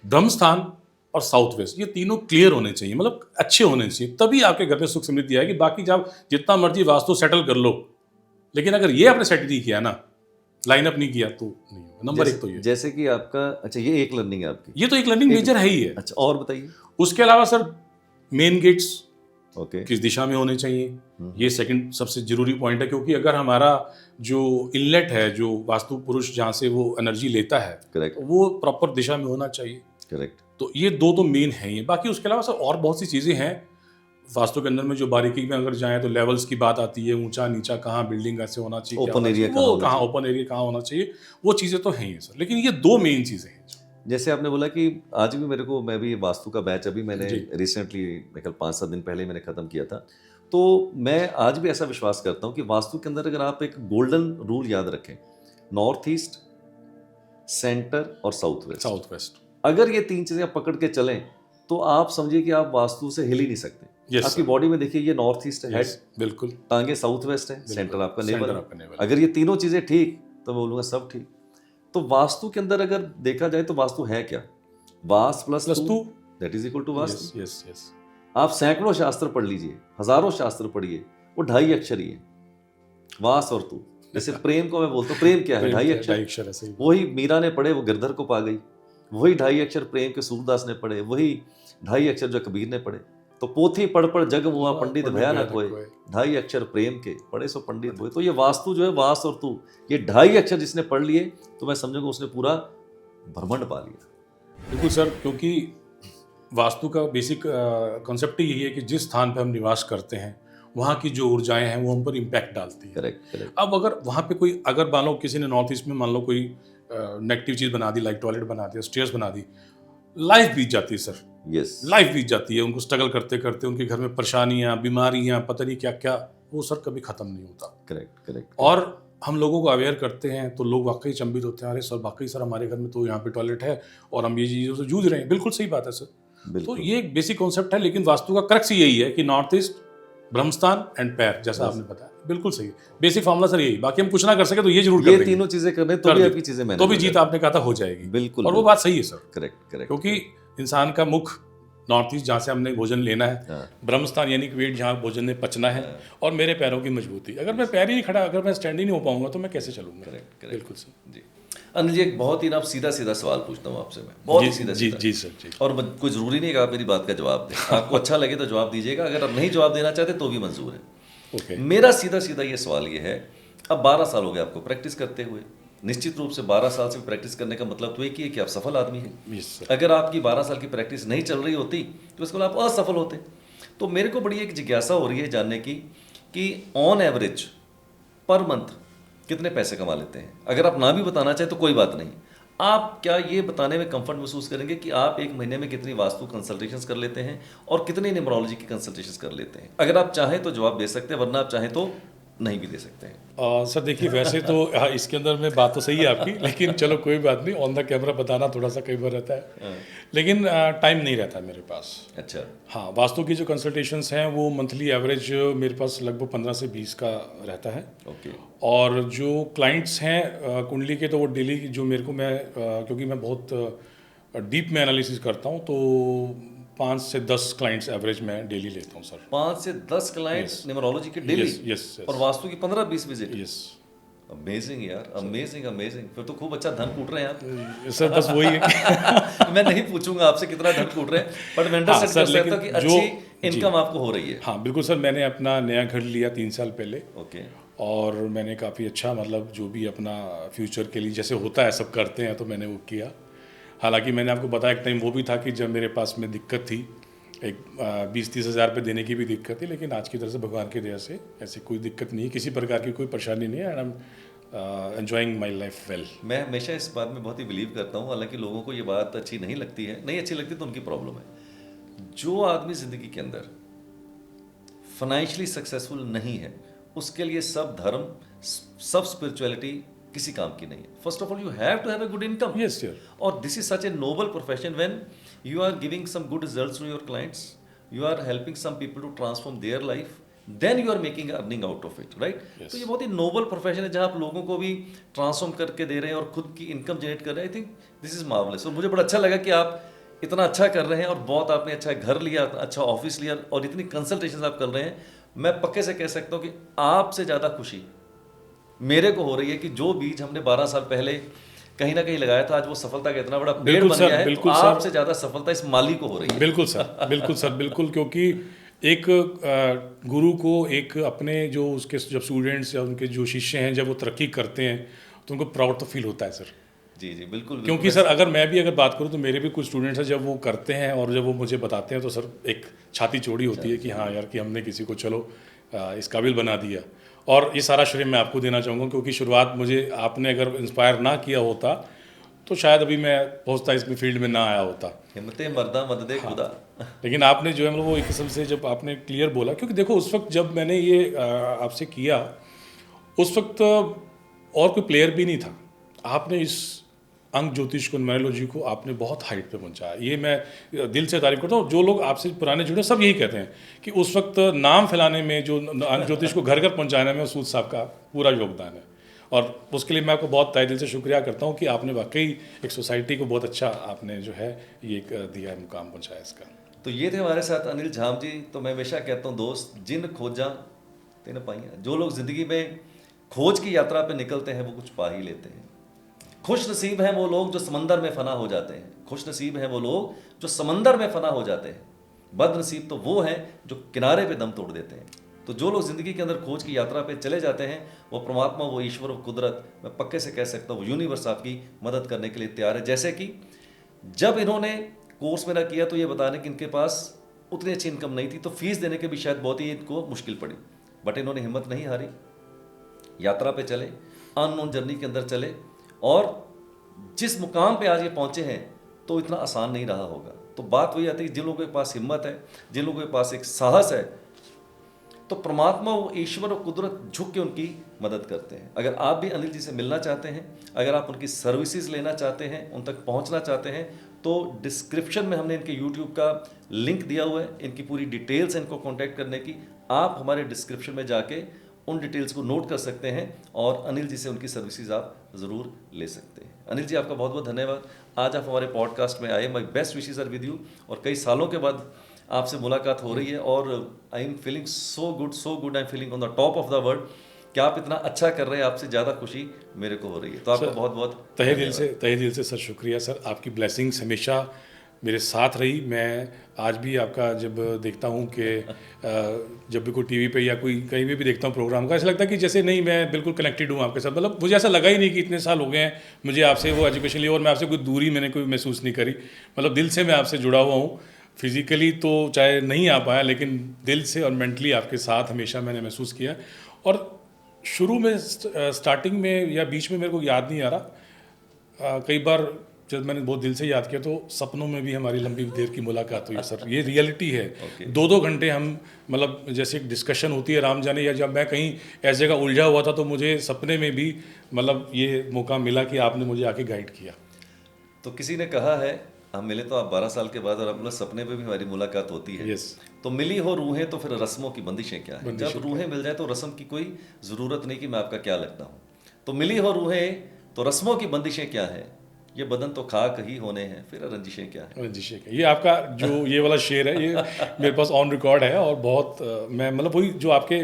S1: ब्रह्मस्थान और साउथ वेस्ट, ये तीनों क्लियर होने चाहिए, मतलब अच्छे होने चाहिए, तभी आपके घर में सुख समृद्धि आएगी। बाकी जब जितना मर्जी वास्तु सेटल कर लो, लेकिन अगर ये आपने सेट नहीं किया ना, लाइन अप नहीं किया, तो नहीं होगा। नंबर 1 तो ये।
S2: जैसे कि आपका, अच्छा ये एक लर्निंग है आपकी,
S1: ये तो एक लर्निंग मेजर है ही है।
S2: अच्छा और बताइए।
S1: उसके अलावा सर, मेन गेट्स
S2: ओके,
S1: किस दिशा में होने चाहिए, ये सेकंड सबसे जरूरी पॉइंट है, क्योंकि अगर हमारा जो इनलेट है, जो वास्तु पुरुष जहाँ से वो एनर्जी लेता है,
S2: करेक्ट,
S1: वो प्रॉपर दिशा में होना चाहिए।
S2: करेक्ट।
S1: तो ये 2 तो मेन हैं ये। बाकी उसके अलावा सर और बहुत सी चीज़ें हैं वास्तु के अंदर में, जो बारीकी में अगर जाएं तो लेवल्स की बात आती है, ऊंचा नीचा कहाँ, बिल्डिंग ऐसे होना चाहिए,
S2: ओपन एरिया
S1: कहाँ, ओपन एरिया कहाँ होना चाहिए, वो चीज़ें तो हैं ही सर। लेकिन ये 2 मेन चीज़ें हैं।
S2: जैसे आपने बोला कि आज भी मैं भी वास्तु का बैच अभी मैंने रिसेंटली, मेरे ख्याल 5-7 दिन पहले मैंने खत्म किया था, तो मैं आज भी ऐसा विश्वास करता हूँ कि वास्तु के अंदर अगर आप एक गोल्डन रूल याद रखें, नॉर्थ ईस्ट, सेंटर और साउथ वेस्ट, अगर ये 3 चीजें आप पकड़ के चलें, तो आप समझिए कि आप वास्तु से हिल ही नहीं सकते। आपकी बॉडी में देखिए, ये नॉर्थ ईस्ट है, हेड,
S1: बिल्कुल,
S2: टांगे साउथ वेस्ट है, सेंटर आपका नेवल। अगर ये तीनों चीजें ठीक, तो मैं बोलूंगा सब ठीक। तो वास्तु के अंदर अगर देखा जाए तो वास्तु है क्या? वास plus two, that is equal to Vastu.
S1: Yes yes.
S2: आप सैकड़ों शास्त्र पढ़ लीजिए, हजारों शास्त्र पढ़िए, वो 2.5 अक्षर ही है, वास और तू। जैसे प्रेम को मैं बोलता हूँ, प्रेम क्या है? 2.5 अक्षर। वही मीरा ने पढ़े, वो गिरधर को पा गई। वही 2.5 अक्षर प्रेम के सूरदास ने पढ़े, वही 2.5 अक्षर जो कबीर ने पढ़े। तो पोथी पढ़ पढ़ जग मुआ पंडित भयानक होए, 2.5 अक्षर प्रेम के पढ़े सो पंडित हुए। तो ये वास्तु जो है, वास और तू, ये 2.5 अक्षर जिसने पढ़ लिए, तो मैं समझूंगा उसने पूरा ब्रह्मांड पा लिया।
S1: बिल्कुल सर, क्योंकि वास्तु का बेसिक कॉन्सेप्ट ही यही है कि जिस स्थान पर हम निवास करते हैं, वहाँ की जो ऊर्जाएं हैं वो हम पर इम्पैक्ट डालती है।
S2: करेक्ट।
S1: अब अगर वहाँ पे कोई, अगर मान लो किसी ने नॉर्थ ईस्ट में मान लो कोई नेगेटिव चीज़ बना दी, लाइक टॉयलेट बना दिया, स्टेयर्स बना दी, लाइफ बीत जाती है सर।
S2: यस,
S1: लाइफ बीत जाती है, उनको स्ट्रगल करते करते, उनके घर में परेशानियाँ, बीमारियाँ, पता नहीं क्या क्या, वो सर कभी ख़त्म नहीं होता।
S2: करेक्ट।
S1: और हम लोगों को अवेयर करते हैं तो लोग वाकई चंबित होते हैं, अरे सर वाकई सर हमारे घर में तो यहाँ पे टॉयलेट है और हम ये चीज़ों से जूझ रहे हैं। बिल्कुल सही बात है सर। तो ये एक बेसिक कॉन्सेप्ट है, लेकिन वास्तु का क्रक्स यही है कि नॉर्थ ईस्ट, ब्रह्मस्थान एंड पैर, जैसा आपने बताया, बिल्कुल सही बेसिक फॉर्मूला सर यही। बाकी हम कुछ ना कर सके तो ये जरूर कर
S2: ये तीनों चीजें करने तो भी आपकी चीजें मैंने
S1: तो भी जीत आपने कहा था हो जाएगी।
S2: बिल्कुल,
S1: और वो बात सही है सर।
S2: करेक्ट।
S1: क्योंकि इंसान का मुख नॉर्थ ईस्ट, जहाँ से हमने भोजन लेना है, ब्रह्मस्थान यानी कि वेट, जहाँ भोजन ने पचना है, और मेरे पैरों की मजबूती। अगर मैं पैर ही नहीं खड़ा, अगर मैं स्टैंड ही नहीं हो पाऊंगा, तो मैं कैसे चलूंगा? बिल्कुल सर
S2: जी। अनिल जी, एक बहुत ही ना सीधा सवाल पूछता हूँ आपसे मैं, बहुत ही सीधा।
S1: जी सर जी।
S2: और कोई ज़रूरी नहीं कि आप मेरी बात का जवाब दें, आपको अच्छा लगे तो जवाब दीजिएगा, अगर आप नहीं जवाब देना चाहते तो भी मंजूर है।
S1: ओके।
S2: मेरा सीधा सीधा ये सवाल ये है, अब 12 साल हो गए आपको प्रैक्टिस करते हुए, निश्चित रूप से 12 साल से प्रैक्टिस करने का मतलब तो एक ही है कि आप सफल आदमी हैं।
S1: Yes sir.
S2: अगर आपकी 12 साल की प्रैक्टिस नहीं चल रही होती तो इसको आप असफल होते। तो मेरे को बड़ी एक जिज्ञासा हो रही है जानने की कि ऑन एवरेज पर मंथ कितने पैसे कमा लेते हैं। अगर आप ना भी बताना चाहें तो कोई बात नहीं, आप क्या ये बताने में कंफर्ट महसूस करेंगे कि आप एक महीने में कितनी वास्तु कंसल्टेशंस कर लेते हैं और कितनी न्यूमरोलॉजी की कंसल्टेशंस कर लेते हैं? अगर आप चाहें तो जवाब दे सकते हैं, वरना आप चाहें तो नहीं भी दे सकते हैं।
S1: सर देखिए, वैसे तो हाँ, इसके अंदर में बात तो सही है आपकी, लेकिन चलो कोई बात नहीं, ऑन द कैमरा बताना थोड़ा सा कई बार रहता है, लेकिन टाइम नहीं रहता है मेरे पास।
S2: अच्छा।
S1: हाँ, वास्तु की जो कंसल्टेशंस हैं वो मंथली एवरेज मेरे पास लगभग 15 से 20 का रहता है।
S2: ओके।
S1: और जो क्लाइंट्स हैं कुंडली के, तो वो डेली जो मेरे को क्योंकि मैं बहुत डीप में एनालिसिस करता हूँ, तो 5 से 10 क्लाइंट्स एवरेज मैं डेली लेता हूँ सर।
S2: 5 से 10 क्लाइंट्स न्यूमरोलॉजी के डेली?
S1: यस।
S2: और वास्तु की 15-20 विजिट?
S1: यस।
S2: अमेजिंग यार, अमेजिंग अमेजिंग। फिर तो खूब अच्छा धन कूट रहे हैं आप।
S1: सर बस वही है कि
S2: मैं नहीं पूछूंगा आपसे कितना धन कूट रहे हैं, बट मैं अंडरस्टैंड कर सकता हूं कि अच्छी इनकम आपको हो रही है।
S1: हाँ बिल्कुल सर, मैंने अपना नया घर लिया 3 साल पहले।
S2: ओके।
S1: और मैंने काफ़ी अच्छा, मतलब जो भी अपना फ्यूचर के लिए जैसे होता है सब करते हैं, तो मैंने वो किया। हालांकि मैंने आपको बताया एक टाइम वो भी था कि जब मेरे पास में दिक्कत थी, एक 20-30 हज़ार रुपये देने की भी दिक्कत थी, लेकिन आज की तरह से भगवान की दया से ऐसी कोई दिक्कत नहीं है, किसी प्रकार की कोई परेशानी नहीं है, and I am enjoying my life well.
S2: मैं हमेशा इस बात में बहुत ही बिलीव करता हूँ, हालांकि लोगों को ये बात अच्छी नहीं लगती है, नहीं अच्छी लगती तो उनकी प्रॉब्लम है। जो आदमी ज़िंदगी के अंदर फाइनेंशियली सक्सेसफुल नहीं है, उसके लिए सब धर्म, सब स्पिरिचुअलिटी किसी काम की नहीं है। First of all you have to have a good income.
S1: Yes sir.
S2: और this is such a noble profession when you are giving some good results to your clients, you are helping some people to transform their life, then you are making earning out of it, right? तो ये बहुत ही noble profession है जहां आप लोगों को भी transform करके दे रहे हैं और खुद की इनकम जनरेट कर रहे हैं। I think this is marvellous. और मुझे बड़ा अच्छा लगा कि आप इतना अच्छा कर रहे हैं और बहुत आपने अच्छा घर लिया, अच्छा ऑफिस लिया और इतनी कंसल्टेशन आप कर रहे हैं। मैं पक्के से कह सकता हूँ कि आपसे ज़्यादा खुशी मेरे को हो रही है कि जो बीज हमने 12 साल पहले कहीं ना कहीं लगाया था, आज वो सफलता का इतना बड़ा पेड़ बन गया है। तो आपसे ज़्यादा सफलता इस माली को हो रही है।
S1: बिल्कुल सर, बिल्कुल सर, बिल्कुल। क्योंकि एक गुरु को एक अपने जो उसके जब स्टूडेंट्स या उनके जो शिष्य हैं जब वो तरक्की करते हैं तो उनको प्राउड तो फील होता है सर।
S2: जी जी बिल्कुल।
S1: क्योंकि सर अगर मैं भी अगर बात करूं तो मेरे भी कुछ स्टूडेंट्स हैं, जब वो करते हैं और जब वो मुझे बताते हैं तो सर एक छाती चौड़ी होती है कि हाँ यार, कि हमने किसी को चलो इस काबिल बना दिया। और ये सारा श्रेय मैं आपको देना चाहूँगा, क्योंकि शुरुआत मुझे आपने अगर इंस्पायर ना किया होता तो शायद अभी मैं पहुँचता इस फील्ड में ना आया होता।
S2: हिम्मते मर्दा मददे खुदा।
S1: लेकिन आपने जो है मतलब वो एक किस्म से जब आपने क्लियर बोला, क्योंकि देखो उस वक्त जब मैंने ये आपसे किया उस वक्त और कोई प्लेयर भी नहीं था। आपने इस अंक ज्योतिष को, न्यूमरोलॉजी को आपने बहुत हाइट पे पहुंचाया। ये मैं दिल से तारीफ करता हूँ। जो लोग आपसे पुराने जुड़े सब यही कहते हैं कि उस वक्त नाम फैलाने में, जो अंक ज्योतिष को घर घर पहुंचाने में सूद साहब का पूरा योगदान है। और उसके लिए मैं आपको बहुत तहे दिल से शुक्रिया करता हूँ कि आपने वाकई एक सोसाइटी को बहुत अच्छा आपने जो है ये दिया, मुकाम पहुँचाया इसका।
S2: तो ये थे हमारे साथ अनिल झाम जी। तो मैं हमेशा कहता हूँ दोस्त, जिन खोजा तेन पाइयां। जो लोग ज़िंदगी में खोज की यात्रा पे निकलते हैं वो कुछ पा ही लेते हैं। खुश नसीब हैं वो लोग जो समंदर में फना हो जाते हैं। खुश नसीब हैं वो लोग जो समंदर में फना हो जाते हैं। बदनसीब तो वो हैं जो किनारे पे दम तोड़ देते हैं। तो जो लोग ज़िंदगी के अंदर खोज की यात्रा पे चले जाते हैं, वो परमात्मा, वो ईश्वर, वो कुदरत, मैं पक्के से कह सकता हूँ वो यूनिवर्स आपकी मदद करने के लिए तैयार है। जैसे कि जब इन्होंने कोर्स मेरा किया तो ये बताने कि इनके पास उतनी अच्छी इनकम नहीं थी, तो फीस देने के भी शायद बहुत ही इनको मुश्किल पड़ी, बट इन्होंने हिम्मत नहीं हारी, यात्रा पे चले, अननोन जर्नी के अंदर चले, और जिस मुकाम पे आज ये पहुँचे हैं तो इतना आसान नहीं रहा होगा। तो बात वही आती है कि जिन लोगों के पास हिम्मत है, जिन लोगों के पास एक साहस है, तो परमात्मा, वो ईश्वर और कुदरत झुक के उनकी मदद करते हैं। अगर आप भी अनिल जी से मिलना चाहते हैं, अगर आप उनकी सर्विसेज लेना चाहते हैं, उन तक पहुंचना चाहते हैं, तो डिस्क्रिप्शन में हमने इनके यूट्यूब का लिंक दिया हुआ है, इनकी पूरी डिटेल्स हैं इनको कॉन्टैक्ट करने की। आप हमारे डिस्क्रिप्शन में जाके उन डिटेल्स को नोट कर सकते हैं और अनिल जी से उनकी सर्विसेज आप ज़रूर ले सकते हैं। अनिल जी, आपका बहुत बहुत धन्यवाद। आज आप हमारे पॉडकास्ट में आए। My best wishes are with you. और कई सालों के बाद आपसे मुलाकात हो रही है और I am feeling so good, I am feeling on the top of the world कि आप इतना अच्छा कर रहे हैं। आपसे ज़्यादा खुशी मेरे को हो रही है। तो आपका बहुत बहुत
S1: तहे दिल से सर शुक्रिया सर। आपकी ब्लेसिंग्स हमेशा मेरे साथ रही। मैं आज भी आपका जब देखता हूँ कि जब भी कोई टीवी पे या कोई कहीं भी देखता हूँ प्रोग्राम का, ऐसा लगता है कि जैसे नहीं, मैं बिल्कुल कनेक्टेड हूँ आपके साथ। मतलब मुझे ऐसा लगा ही नहीं कि इतने साल हो गए हैं मुझे आपसे वो एजुकेशन ली और मैं आपसे कोई दूरी मैंने कोई महसूस नहीं करी। मतलब दिल से मैं आपसे जुड़ा हुआ हूँ। फिज़िकली तो चाहे नहीं आ पाया, लेकिन दिल से और मेंटली आपके साथ हमेशा मैंने महसूस किया। और शुरू में स्टार्टिंग में या बीच में मेरे को याद नहीं आ रहा, कई बार जब मैंने बहुत दिल से याद किया तो सपनों में भी हमारी लंबी देर की मुलाकात हुई सर। ये रियलिटी है। 2-2 घंटे हम, मतलब जैसे एक डिस्कशन होती है राम जाने, या जब मैं कहीं ऐसी जगह उलझा हुआ था तो मुझे सपने में भी मतलब ये मौका मिला कि आपने मुझे आके गाइड किया।
S2: तो किसी ने कहा है, हम मिले तो आप 12 साल के बाद और अपना सपने में भी हमारी मुलाकात होती है।
S1: Yes.
S2: तो मिली हो रूहें तो फिर रस्मों की बंदिशें क्या है? जब रूहें मिल जाए तो रस्म की कोई ज़रूरत नहीं कि मैं आपका क्या लगता हूँ। तो मिली हो रूहें तो रस्मों की बंदिशें क्या है? ये बदन तो खाक ही होने हैं, फिर रंजिशें क्या है?
S1: रंजिशें क्या, ये आपका जो ये वाला शेर है, ये मेरे पास ऑन रिकॉर्ड है। और बहुत मैं मतलब वही जो आपके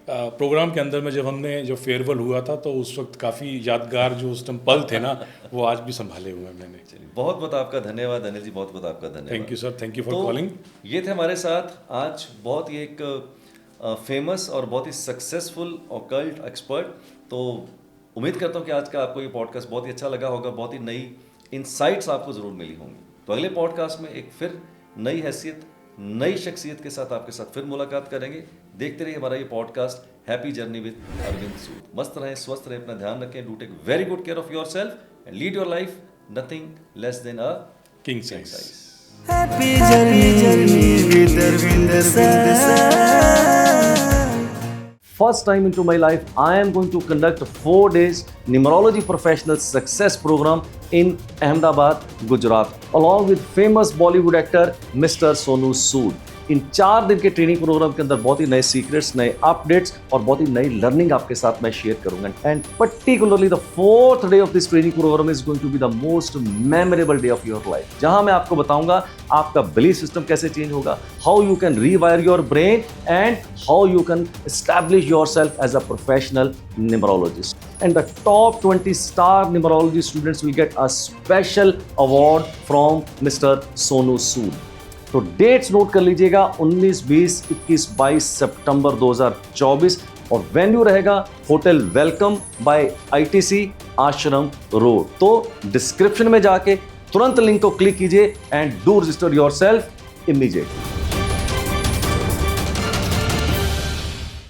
S1: प्रोग्राम के अंदर में जब हमने जो फेयरवेल हुआ था तो उस वक्त काफ़ी यादगार जो उस टाइम पल थे ना, वो आज भी संभाले हुए हैं मैंने।
S2: चलिए, बहुत बहुत आपका धन्यवाद अनिल जी, बहुत बहुत आपका धन्यवाद।
S1: Thank you sir, thank you for
S2: तो
S1: कॉलिंग।
S2: ये थे हमारे साथ आज बहुत ही एक फेमस और बहुत ही सक्सेसफुल ऑकल्ट एक्सपर्ट। तो उम्मीद करता हूँ कि आज का आपको ये पॉडकास्ट बहुत ही अच्छा लगा होगा, बहुत ही नई इनसाइट्स आपको ज़रूर मिली होंगी। तो अगले पॉडकास्ट में एक फिर नई हैसियत, नई शख्सियत के साथ आपके साथ फिर मुलाकात करेंगे। देखते रहिए हमारा ये podcast happy journey with Arvind Sood. मस्त रहें, स्वस्थ रहें, अपना ध्यान रखें। Do take very good care of your self and lead your life nothing less than a
S1: king size.
S4: Happy journey with Arvind sir.
S2: First time into my life, I am going to conduct 4 days numerology professional success program in Ahmedabad, Gujarat, along with famous Bollywood actor Mr. Sonu Sood. इन 4 दिन के training programme के अंदर बहुत ही नए secrets, नए updates और बहुत ही नई लर्निंग आपके साथ मैं शेयर करूंगा। And particularly the 4th day of this training program is going to be the most memorable day of your life, जहां मैं आपको बताऊंगा आपका बिलीफ सिस्टम कैसे चेंज होगा, how you can rewire your brain and how you can establish yourself as a professional numerologist. And the top 20 star numerology students will get a special award from Mr. Sonu Sood. तो dates note कर लीजिएगा 19, 20, 21, 22 सितंबर 2024 और venue रहेगा hotel welcome bye ITC आश्रम road. तो description में जाके तुरंत लिंक को क्लिक कीजिए and do register yourself immediately.